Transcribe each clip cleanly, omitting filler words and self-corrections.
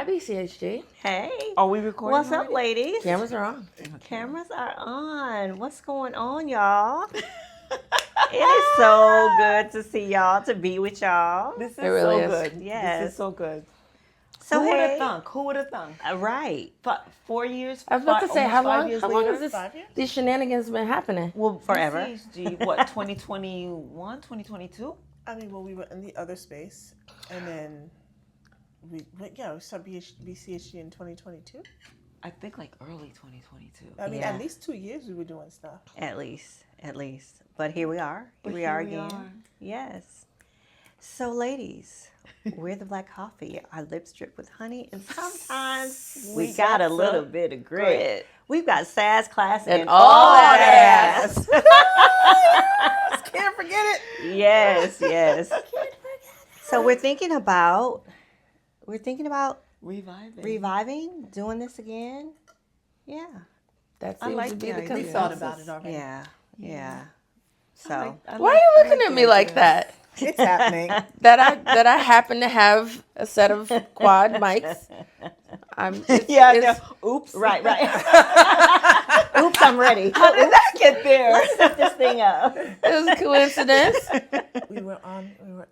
Hi, BCHG. Hey. Are we recording? What's up, already? ladies? Cameras are on. Cameras are on. What's going on, y'all? It is so good to see y'all, to be with y'all. This is It really so is. good. Yes. This is so good. So, Who would have hey. thunk? Who would have thunk? Right. 4 years. I was about to say, almost how 5 long? years How long later? has this? 5 years? These shenanigans been happening? Well, Forever. BCHG, what, 2021, 2022? I mean, well, we were in the other space, and then we started BCHG in 2022. I think like early 2022. I mean, Yeah. at least 2 years we were doing stuff. At least. But here we are. Here we are again. Yes. So, ladies, we're the Black Coffee. Our lips drip with honey, and sometimes we got a little bit of grit. We've got sass, class, and all that ass. Can't forget it. Yes. So we're thinking about Reviving. doing this again. Yeah. That I seems like to be the the idea. We consensus. thought about it already. Yeah. So Why are you looking at me like that? It's happening. That I happen to have a set of quad mics. Oops. right. Oops, I'm ready. How did that get there? Let's set this thing up. It was a coincidence.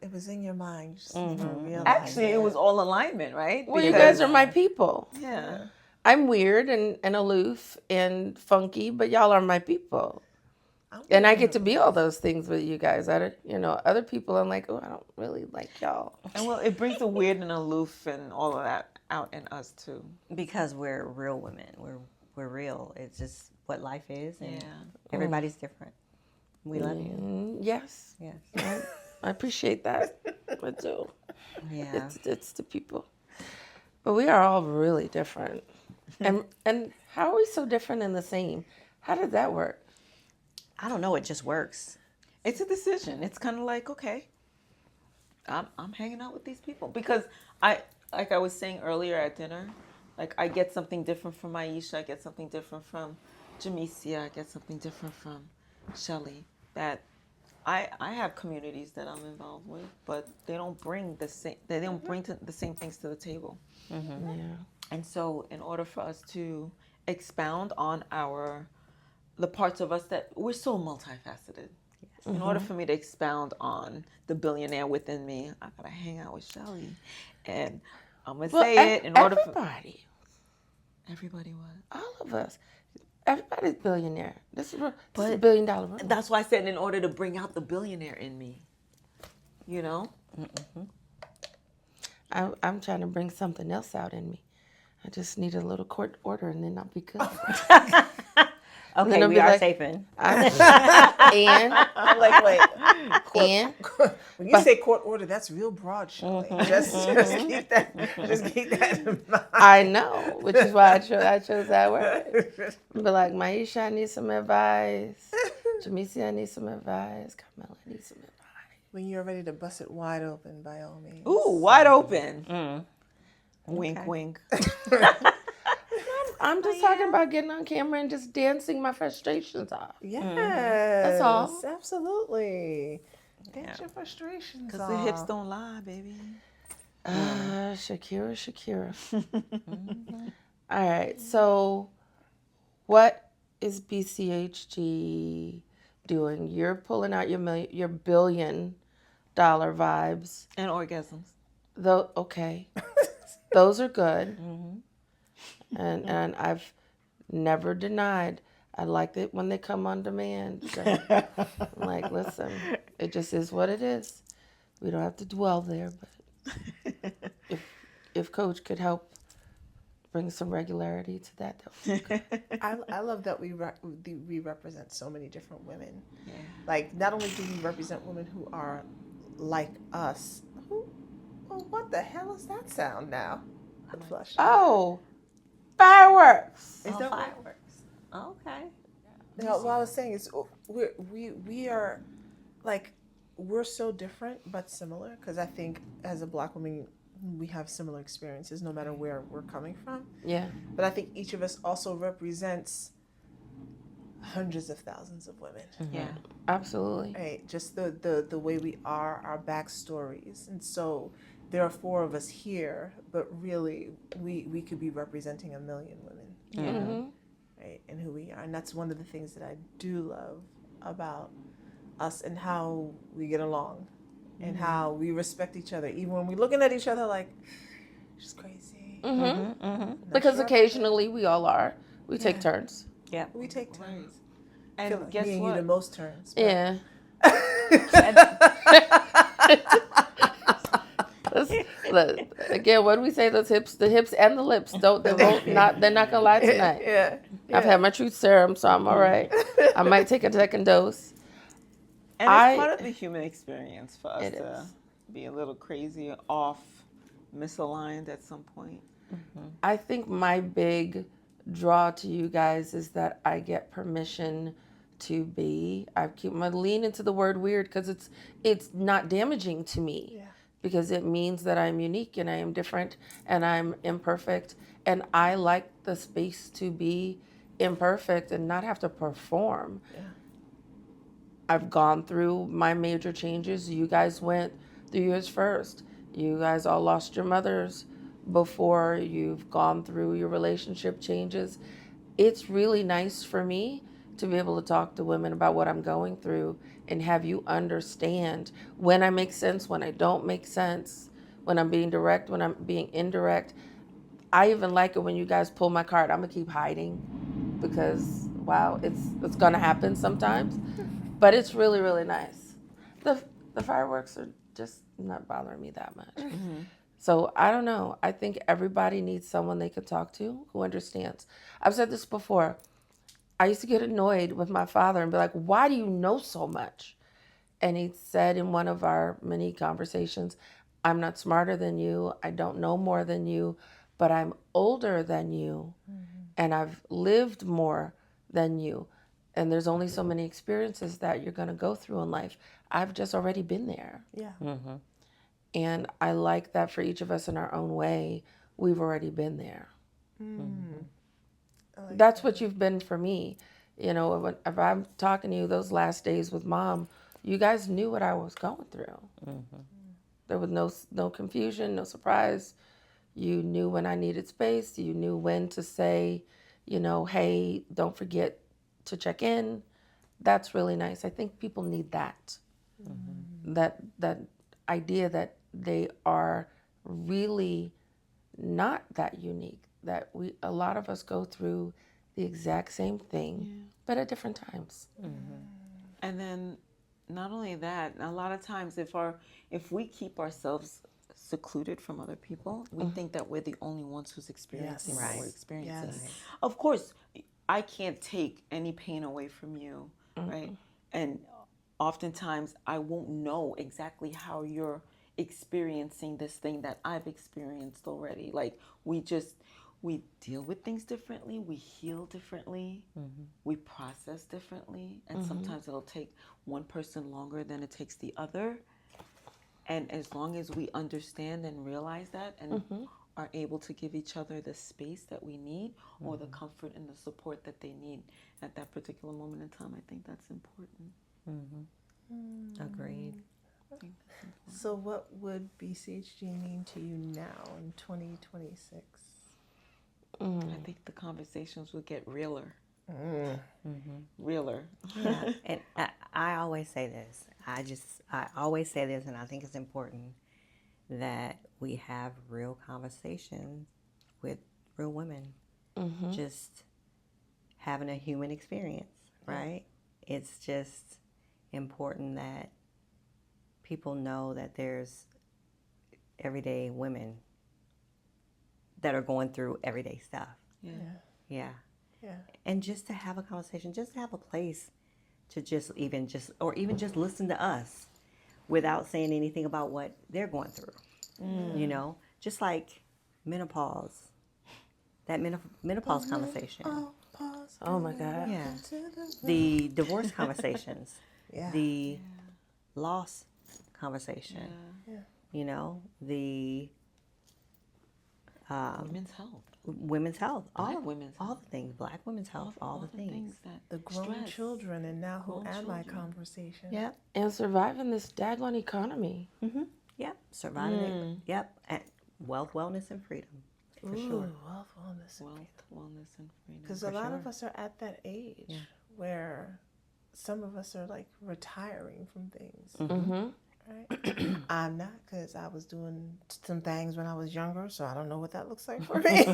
It was in your mind. You just didn't realize Actually, it was all alignment, right? Well, you Because- guys are my people. Yeah. I'm weird and aloof and funky, but y'all are my people. And I get to be all those things with you guys. Other people, I'm like, oh, I don't really like y'all. And well, it brings the weird and aloof and all of that out in us too. Because we're real women. We're real. It's just what life is, and Yeah. everybody's different. We love you. Yes, Yes. I appreciate that. I do. Yeah. It's the people. But we are all really different. And how are we so different and the same? How did that work? I don't know. It just works. It's a decision. It's kind of like, okay, I'm hanging out with these people because like I was saying earlier at dinner, like I get something different from Aisha, I get something different from Jamesia, I get something different from Shelly. That I have communities that I'm involved with, but they don't bring the same. They don't bring the same things to the table. Yeah. And so, in order for us to expound on the parts of us that we're so multifaceted, in order for me to expound on the billionaire within me, I gotta hang out with Shelly, and I'm gonna say it in order for everybody. What? All of us. Everybody's billionaire. This is a $1 billion room. That's why I said in order to bring out the billionaire in me, I'm trying to bring something else out in me. I just need a little court order and then I'll be good. Okay, it'll we be are like- taping. And I'm like, wait. and When you say court order, that's real broad, Shirley. Just keep that. Just keep that in mind. I know, which is why I chose that word. But like, Maisha, I need some advice. Jamesia, I need some advice. Carmela, I need some advice. When you're ready to bust it wide open, by all means. Ooh, wide open. Wink, wink. I'm just talking about getting on camera and just dancing my frustrations off. Yes. That's all. Absolutely. Get your frustrations Because off. the hips don't lie, baby. Shakira. All right. So, what is BCHG doing? You're pulling out your $1 billion vibes. And orgasms. Though, okay, those are good. And I've never denied. I like it when they come on demand. So I'm like, listen, it just is what it is. We don't have to dwell there, but if Coach could help bring some regularity to that would be good. I love that we represent so many different women. Yeah. Like, not only do we represent women who are like us. What the hell is that sound now? Flush. Oh, fireworks. Is that what- Fireworks. Okay. No, what I was saying is we are like, we're so different but similar, because I think as a Black woman we have similar experiences no matter where we're coming from. Yeah. But I think each of us also represents hundreds of thousands of women. Yeah. Absolutely. Right? Just the way we are, our backstories. And so there are 4 of us here, but really we could be representing a million women, Mm-hmm. right? And who we are. And that's one of the things that I do love about us and how we get along and how we respect each other. Even when we're looking at each other like, she's crazy. Mm-hmm. Because occasionally we all are. We take turns. Yep. We take turns. I And feel like guess me and what? you the most turns. But Yeah. Again, what do we say? The hips and the lips. They're not gonna lie tonight. yeah. I've had my truth serum, so I'm all right. I might take a second dose. And it's part of the human experience for us It to is. be a little crazy, off, misaligned at some point. I think my big draw to you guys is that I get permission to be. I keep my lean into the word weird because it's not damaging to me. Yeah. Because it means that I'm unique and I am different and I'm imperfect, and I like the space to be imperfect and not have to perform. Yeah. I've gone through my major changes. You guys went through yours first. You guys all lost your mothers before you've gone through your relationship changes. It's really nice for me to be able to talk to women about what I'm going through and have you understand when I make sense, when I don't make sense, when I'm being direct, when I'm being indirect. I even like it when you guys pull my card. I'm gonna keep hiding because wow, it's gonna happen sometimes, but it's really really nice. The fireworks are just not bothering me that much. So I don't know. I think everybody needs someone they can talk to who understands. I've said this before. I used to get annoyed with my father and be like, "Why do you know so much?" And he said in one of our many conversations, "I'm not smarter than you. I don't know more than you, but I'm older than you, and I've lived more than you. And there's only so many experiences that you're going to go through in life. I've just already been there." Yeah. And I like that for each of us in our own way, we've already been there. That's what you've been for me. You know, if I'm talking to you those last days with Mom, you guys knew what I was going through. There was no confusion, no surprise. You knew when I needed space. You knew when to say, you know, hey, don't forget to check in. That's really nice. I think people need that. That idea that they are really not that unique. That a lot of us go through the exact same thing, but at different times. And then not only that, a lot of times if we keep ourselves secluded from other people, we think that we're the only ones who's experiencing Yes. what we're Right. experiencing. Yes. Of course, I can't take any pain away from you, right? And oftentimes I won't know exactly how you're experiencing this thing that I've experienced already. Like we deal with things differently, we heal differently, we process differently, and sometimes it'll take one person longer than it takes the other. And as long as we understand and realize that and are able to give each other the space that we need or the comfort and the support that they need at that particular moment in time, I think that's important. Agreed. So what would BCHG mean to you now in 2026? I think the conversations will get realer. Realer. Yeah. And I always say this. I always say this, and I think it's important that we have real conversations with real women. Just having a human experience, right? It's just important that people know that there's everyday women that are going through everyday stuff. Yeah. Yeah. Yeah. And just to have a conversation, just to have a place to even just listen to us without saying anything about what they're going through. You know, just like menopause, that menopause conversation. Oh my God. Yeah. The divorce conversations. Yeah. The loss conversation. Yeah. You know, the Women's health. women's health, women's all health. the things, Black women's health, all the things. that The grown stress. children, and now who Grown am I children. conversation. Yep. And surviving this daggone economy. Yep. Surviving. Yep. And wealth, wellness, and freedom. For sure. Wealth, wellness, Wealth, wellness, and freedom. because a lot of us are at that age where some of us are like retiring from things. Mm-hmm. Right? I'm not, because I was doing some things when I was younger, so I don't know what that looks like for me.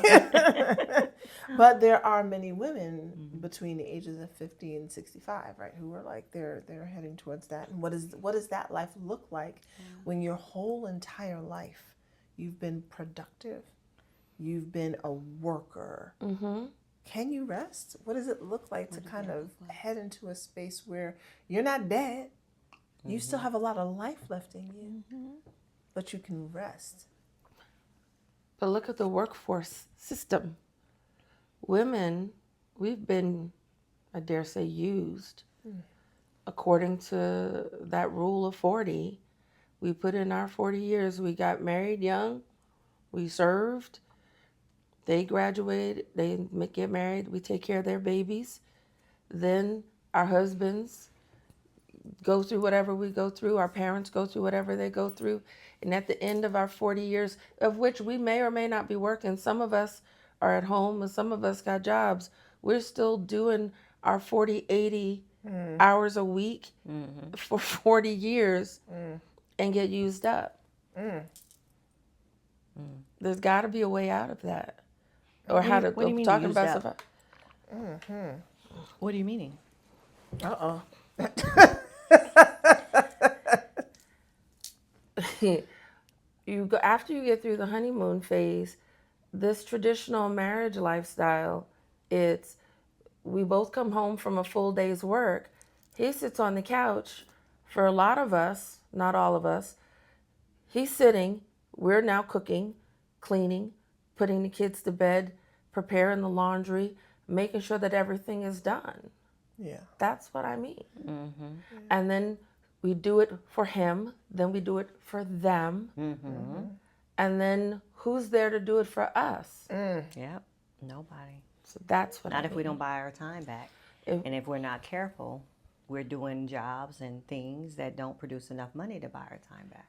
But there are many women between the ages of 50 and 65, right, who are like they're heading towards that. And what does that life look like when your whole entire life you've been productive, you've been a worker? Mm-hmm. Can you rest? What does it look like to kind of head into a space where you're not dead? You still have a lot of life left in you, but you can rest. But look at the workforce system. Women, we've been, I dare say, used according to that rule of 40. We put in our 40 years. We got married young. We served. They graduated. They get married. We take care of their babies. Then our husbands go through whatever we go through. Our parents go through whatever they go through. And at the end of our 40 years, of which we may or may not be working, some of us are at home and some of us got jobs. We're still doing our 40, 80 hours a week for 40 years and get used up. There's got to be a way out of that. Or how to, what do you mean talking used about up? stuff. What do you mean? Uh-oh. You go after you get through the honeymoon phase. This traditional marriage lifestyle, it's we both come home from a full day's work. He sits on the couch. For a lot of us, not all of us, he's sitting. We're now cooking, cleaning, putting the kids to bed, preparing the laundry, making sure that everything is done. Yeah. That's what I mean. And then we do it for him, then we do it for them. And then who's there to do it for us? Yep. Nobody. So that's what Not I if mean. we don't buy our time back. And if we're not careful, we're doing jobs and things that don't produce enough money to buy our time back.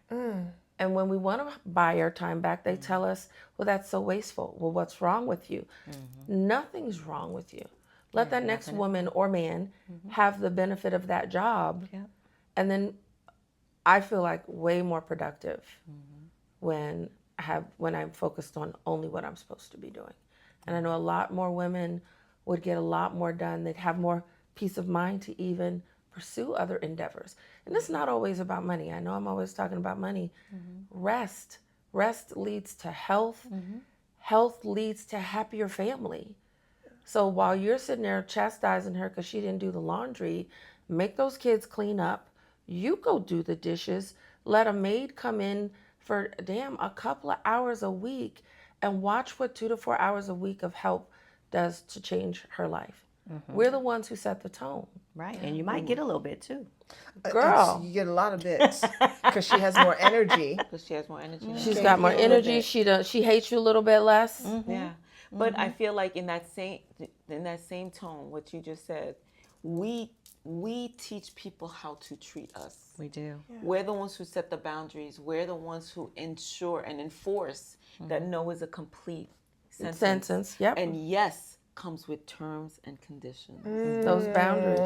And when we want to buy our time back, they tell us, well, that's so wasteful. Well, what's wrong with you? Nothing's wrong with you. Let that next woman or man have the benefit of that job. Yep. And then I feel like way more productive when I'm focused on only what I'm supposed to be doing. And I know a lot more women would get a lot more done. They'd have more peace of mind to even pursue other endeavors. And it's not always about money. I know I'm always talking about money. Rest leads to health. Health leads to happier family. So while you're sitting there chastising her because she didn't do the laundry, make those kids clean up. You go do the dishes. Let a maid come in for a couple of hours a week and watch what 2 to 4 hours a week of help does to change her life. We're the ones who set the tone. Right. And you might get a little bit too. Girl. You get a lot of bits because she has more energy. Because she has more energy. She's got more energy. She hates you a little bit less. Yeah, but I feel like in that same tone, what you just said, we teach people how to treat us. We do. We're the ones who set the boundaries. We're the ones who ensure and enforce that no is a complete sentence. Yep. And yes comes with terms and conditions. Those boundaries.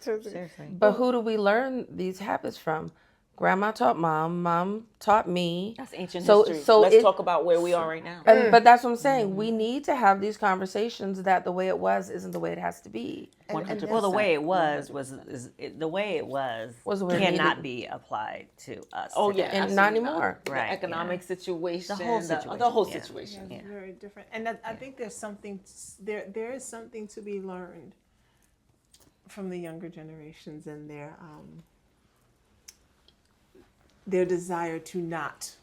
Seriously. But who do we learn these habits from? Grandma taught mom. Mom taught me. That's ancient So- history. so Let's it- talk about where we are right now. But that's what I'm saying. We need to have these conversations that the way it was isn't the way it has to be. 100%. Well, the way it was the way it was Was the way it cannot needed. be applied to us. Oh today. yeah, And not absolutely anymore. The Right, economic situation, The whole situation, the whole yeah. situation. Yeah. Very different. And I think there's something there is something to be learned from the younger generations and their desire to not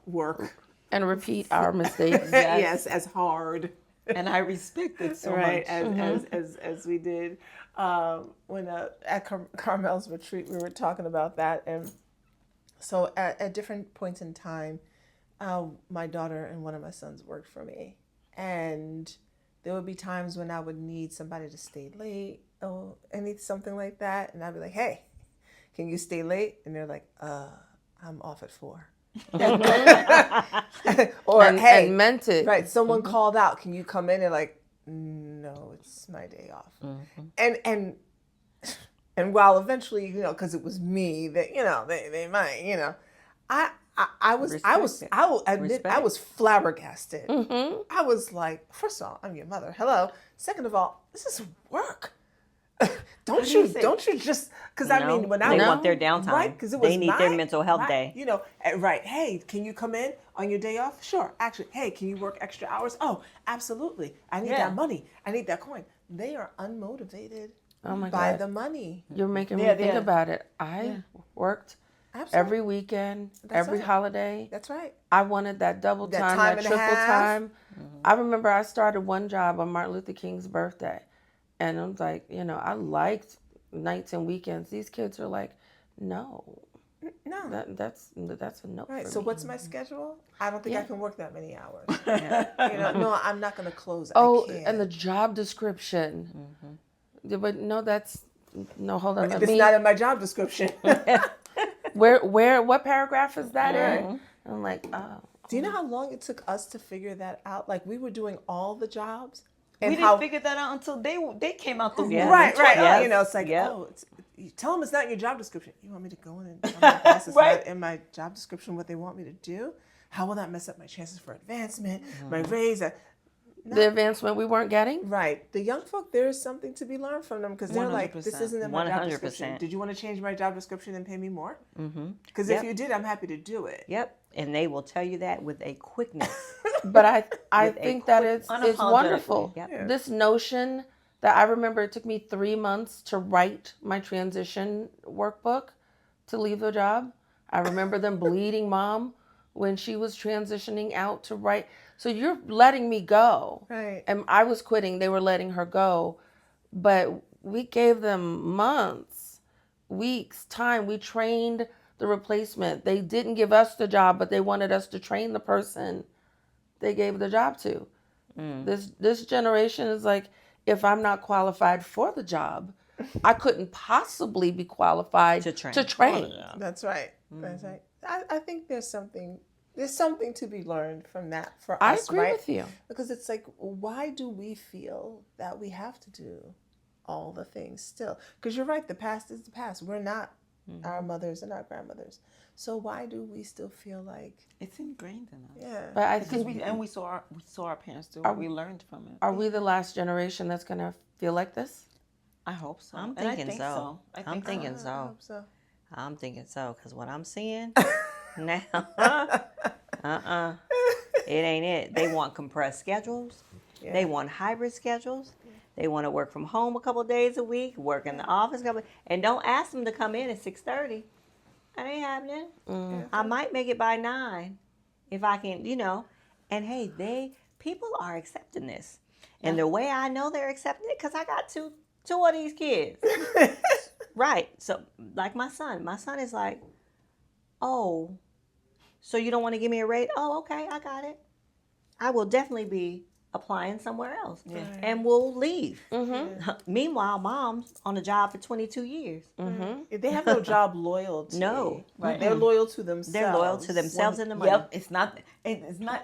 work And repeat our mistakes. yes as hard And I respect it so right much. as we did when at Carmel's retreat we were talking about that. And so at different points in time my daughter and one of my sons worked for me, and there would be times when I would need somebody to stay late or I need something like that, and I'd be like, hey, can you stay late? And they're like, I'm off at 4. Or and, hey, and meant it. right, someone called out, can you come in? And like, no, it's my day off. And while eventually, because it was me that, they might, I will admit, I was flabbergasted. I was like, first of all, I'm your mother. Hello. Second of all, this is work. Don't you just, because I mean, when I they want their downtime. Right, because it was they need their mental health day. Right. Hey, can you come in on your day off? Sure. Actually, hey, can you work extra hours? Oh, absolutely. I need that money. I need that coin. They are unmotivated by the money. You're making me think about it. I worked every weekend, every holiday. That's right. I wanted that double time, that triple time. I remember I started one job on Martin Luther King's birthday. And I was like, I liked nights and weekends. These kids are like, no. That's a no. Right. For so me. what's my schedule? I don't think I can work that many hours. No, I'm not going to close. Oh, I can't. and the job description. But no, hold on. It's not in my job description. What paragraph is that in? I'm like, oh. Do you know how long it took us to figure that out? Like we were doing all the jobs. We didn't figure that out until they came out the womb. Right. Yes. It's like, you tell them it's not in your job description. You want me to go in and tell my boss it's not in my job description what they want me to do? How will that mess up my chances for advancement, my raise? The advancement we weren't getting? Right. The young folk, there is something to be learned from them because they're like, this isn't in my job 100%. description. Did you want to change my job description and pay me more? Because if you did, I'm happy to do it. Yep. And they will tell you that with a quickness. But I think that it's wonderful. Yep. This notion that I remember it took me 3 months to write my transition workbook to leave the job. I remember them bleeding mom when she was transitioning out to write. So you're letting me go. Right. And I was quitting. They were letting her go. But we gave them months, weeks, time. We trained the replacement. They didn't give us the job, but they wanted us to train the person they gave the job to. This generation is like, if I'm not qualified for the job, I couldn't possibly be qualified to train. That's right. That's right. I think there's something to be learned from that for I us, agree right? with you. Because it's like, why do we feel that we have to do all the things still? Because you're right, the past is the past. We're not our mothers and our grandmothers. So why do we still feel like it's ingrained in us? Yeah. But I Because think we saw our parents do it. We learned from it. are we the last generation that's going to feel like this? I hope so. I'm And I thinking think so. I I'm think thinking I so. hope so. I'm thinking so. Because what I'm seeing now, it ain't it. They want compressed schedules. Yeah. They want hybrid schedules. They want to work from home a couple of days a week, work in the office, and don't ask them to come in at 6:30. That ain't happening. I might make it by 9 if I can, And hey, people are accepting this, and the way I know they're accepting it because I got two of these kids. Right. So like my son is like, oh, so you don't want to give me a raise? Oh, okay, I got it. I will definitely be applying somewhere else, and we'll leave. Meanwhile, mom's on the job for 22 years. They have no job loyalty. No. Right. They're loyal to themselves. They're loyal to themselves and the money. Yep. It's not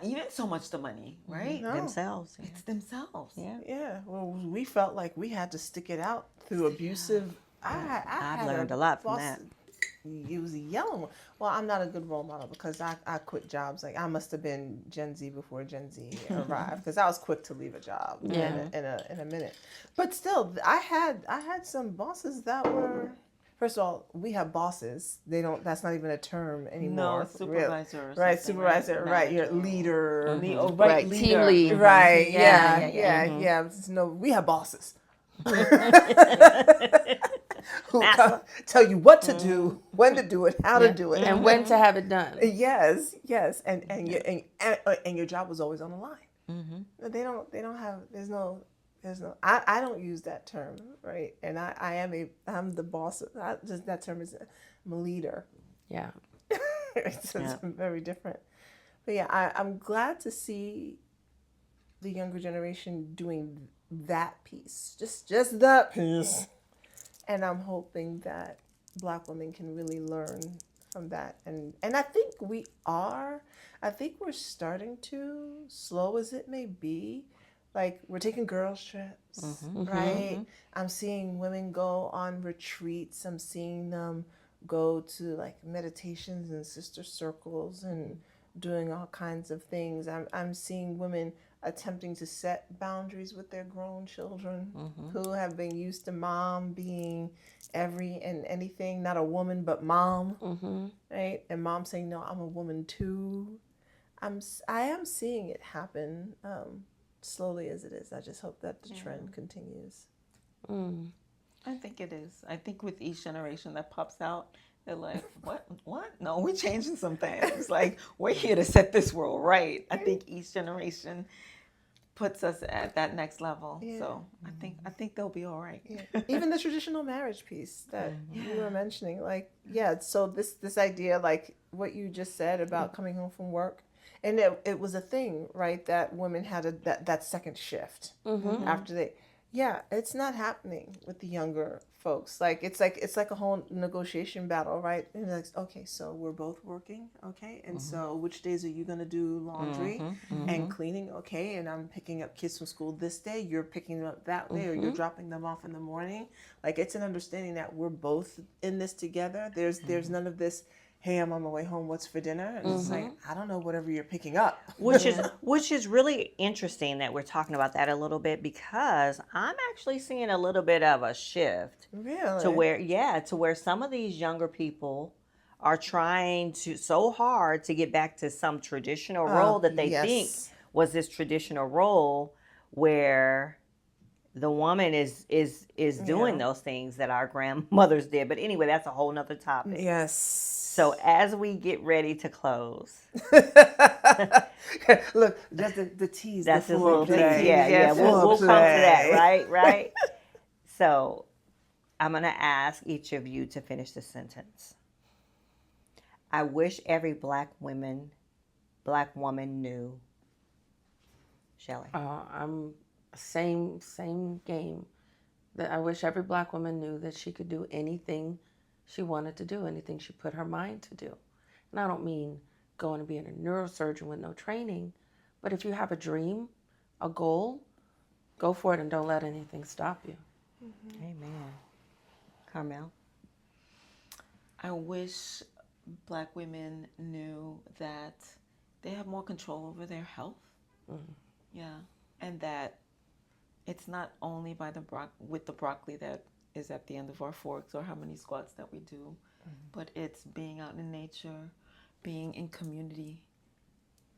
even so much the money, right? No. Themselves. It's themselves. Yeah. Yeah. Well, we felt like we had to stick it out through abusive. I've learned a lot from that. It was a yelling one. Well, I'm not a good role model because I quit jobs. Like I must have been Gen Z before Gen Z arrived because I was quick to leave a job in a minute. But still, I had some bosses that were. First of all, we have bosses. They don't. That's not even a term anymore. No, supervisor. Right, supervisor. Right, you're a leader. Right, Team leader. lead. Right. Yeah, Yeah. No, we have bosses. Who tell you what to do, when to do it, how to do it, And when to have it done. Yes, and your job was always on the line. They don't have. There's no. I don't use that term, right? And I'm the boss. That term is I'm a leader. Yeah. It's very different. But yeah, I'm glad to see the younger generation doing that piece, just that piece. And I'm hoping that Black women can really learn from that. And I think we are. I think we're starting to, slow as it may be. Like, we're taking girls trips, right? I'm seeing women go on retreats. I'm seeing them go to like meditations and sister circles and doing all kinds of things. I'm seeing women attempting to set boundaries with their grown children who have been used to mom being every and anything, not a woman but mom, right? And mom saying, no, I'm a woman too. I am seeing it happen, slowly as it is. I just hope that the trend continues. I think it is. I think with each generation that pops out, they're like, what? No, we're changing some things. Like, we're here to set this world right. I think each generation puts us at that next level. Yeah. So I think they'll be all right. Yeah. Even the traditional marriage piece that you were mentioning, like, so this idea, like what you just said about coming home from work, and it was a thing, right, that women had that second shift after they, it's not happening with the younger folks. Like it's like a whole negotiation battle, right? And like, okay, so we're both working, okay, and so which days are you gonna do laundry and cleaning, okay, and I'm picking up kids from school this day, you're picking them up that day, or you're dropping them off in the morning. Like, it's an understanding that we're both in this together. There's none of this, hey, I'm on my way home, what's for dinner? And it's like, I don't know, whatever you're picking up. Which is really interesting that we're talking about that a little bit, because I'm actually seeing a little bit of a shift Really? to where some of these younger people are trying to so hard to get back to some traditional role that they think was this traditional role where the woman is doing those things that our grandmothers did. But anyway, that's a whole nother topic. Yes. So as we get ready to close, look, that's the tease. that's the his little tease. foreplay. Yeah, we'll come to that, Foreplay. right? So I'm gonna ask each of you to finish the sentence. I wish every black woman knew. Shelley. I'm same game. That I wish every black woman knew that she could do anything she wanted to do, anything she put her mind to do. And I don't mean going and being a neurosurgeon with no training, but if you have a dream, a goal, go for it and don't let anything stop you. Amen. Carmel. I wish black women knew that they have more control over their health. Yeah. And that it's not only by with the broccoli that is at the end of our forks or how many squats that we do, but it's being out in nature, being in community,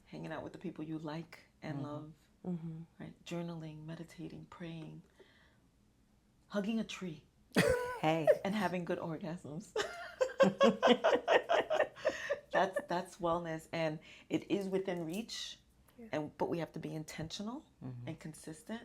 hanging out with the people you like and love, right? Journaling, meditating, praying, hugging a tree. Hey. And having good orgasms. That's wellness, and it is within reach, but we have to be intentional and consistent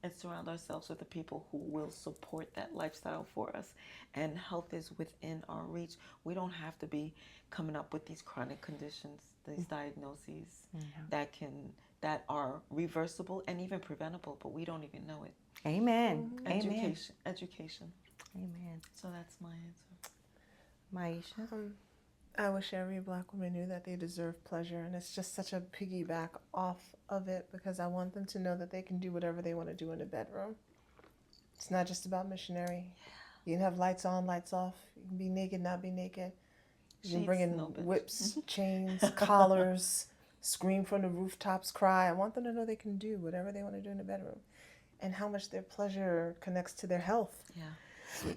and surround ourselves with the people who will support that lifestyle for us. And health is within our reach. We don't have to be coming up with these chronic conditions, these diagnoses that are reversible and even preventable, but we don't even know it. Amen. Education. Amen. So that's my answer. Maisha. I wish every black woman knew that they deserve pleasure, and it's just such a piggyback off of it, because I want them to know that they can do whatever they want to do in the bedroom. It's not just about missionary. You can have lights on, lights off. You can be naked, not be naked. You can bring in whips, chains, collars, scream from the rooftops, cry. I want them to know they can do whatever they want to do in the bedroom, and how much their pleasure connects to their health. Yeah.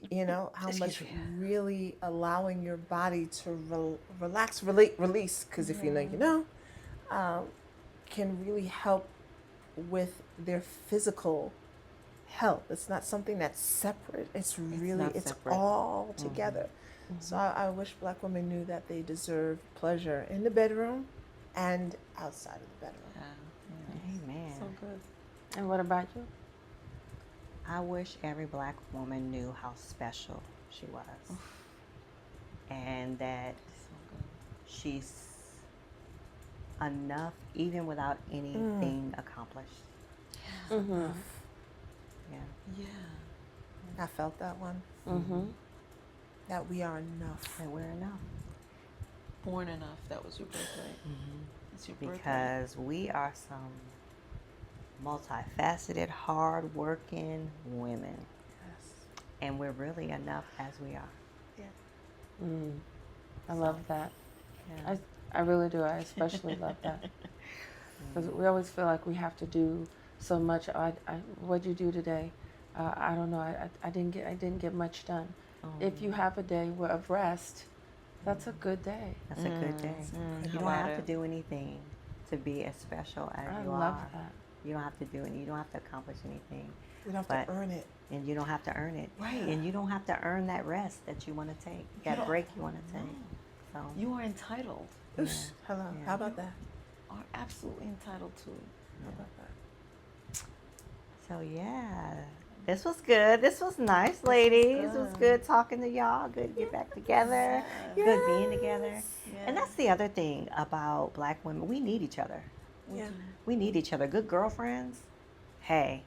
You know, how much really allowing your body to relax, release, because if you know, can really help with their physical health. It's not something that's separate. It's all together. So I wish black women knew that they deserve pleasure in the bedroom and outside of the bedroom. Amen. So good. And what about you? I wish every black woman knew how special she was. And that she's enough even without anything accomplished. Mm-hmm. Yeah. I felt that one. Mm-hmm. That we are enough. That we're enough. born enough. That was your birthright. It's your birthright. Because we are some multifaceted, hard-working women, and we're really enough as we are. I love that. Yeah. I really do. I especially love that. Because we always feel like we have to do so much. What'd you do today? I don't know. I didn't get much done. If you have a day of rest, that's a good day. That's a good day. You How don't about have to it? do anything to be as special as I you love are. that. You don't have to do anything. You don't have to accomplish anything. You don't have But- to earn it. And you don't have to earn it. Right. And you don't have to earn that rest that you want to take, that break you want to take. So, You are entitled. Oosh, hello. Yeah. How about that? Are absolutely entitled to it. How about that? so yeah. This was good. This was nice, ladies. It was good talking to y'all. Good to get back together. Good being together. And that's the other thing about black women. We need each other. Yeah. We need each other. Good girlfriends. Hey,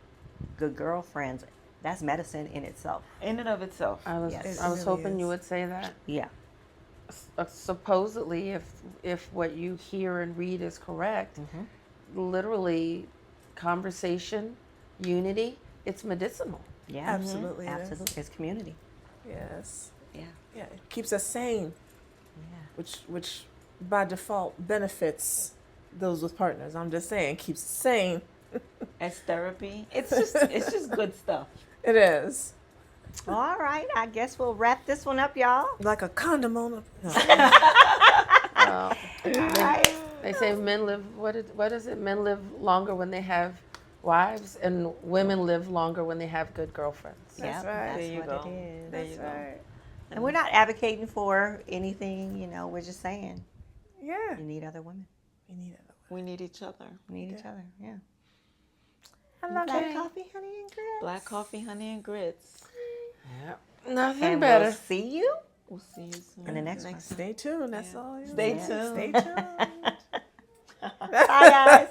good girlfriends. That's medicine in itself. In and of itself. I was Yes. I was It really hoping you is. would say that. Yeah. Supposedly, if what you hear and read is correct, literally, conversation, unity, it's medicinal. Yeah. Absolutely it is. Absolutely. It's community. Yes. Yeah. Yeah. It keeps us sane, Yeah. which by default benefits those with partners. I'm just saying, keeps us sane. As therapy, it's just good stuff. It is. All right. I guess we'll wrap this one up, y'all. Like a condom on a. No. Well, they say men live. What is it? Men live longer when they have wives, and women live longer when they have good girlfriends. That's Yep, right. That's There you what go. it is. There you go. Right. And we're not advocating for anything, we're just saying Yeah. you need other women. We need it. We need each other. We need each other. Yeah. I love Black it. coffee, honey, and grits. Black coffee, honey, and grits. Yeah, nothing And better. we'll see you We'll see you soon. in the next one. Stay tuned. That's all. Stay Yeah. tuned. Stay tuned. Bye, guys.